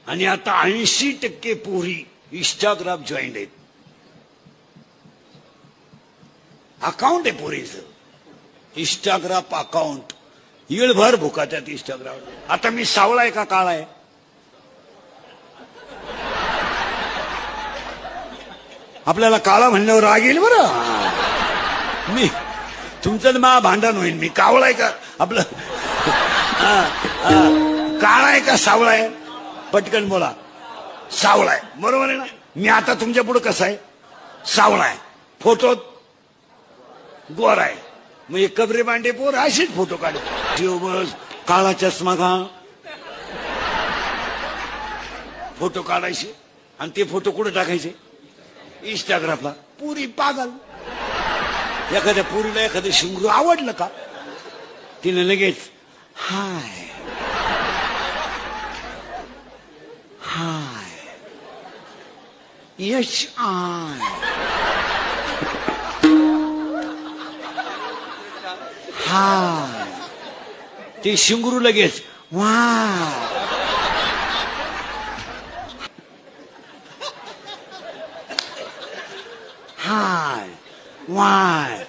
आणि आता 80% पोरी इंस्टाग्राम जॉईंट आहेत. अकाउंट आहे पोरीचं इंस्टाग्राम अकाउंट. येळभर भुका त्यात इंस्टाग्राम. आता मी सावळा आहे का काळा आहे? आपल्याला काळा म्हणल्यावर राग येईल बरं. मी तुमचं मा भांडण होईल. मी कावळा आहे का आपलं काळा आहे का सावळा आहे? पटकन बोला. सावळा आहे बरोबर आहे ना. मी आता तुमच्या पुढे कसा आहे? सावळा आहे. फोटोत गोरा आहे. मग कबरे मांडे पोर असेच फोटो काढे. बस काळा चष्मा घाल फोटो काढायचे आणि ते फोटो कुठे टाकायचे? इंस्टाग्रामला. पुरी पागल. एखाद्या पुरीला एखादं शिंगरू आवडलं का तिने लगेच हाय हाय यश आय हाय. ते शिंगरू लगेच वा हाय वाय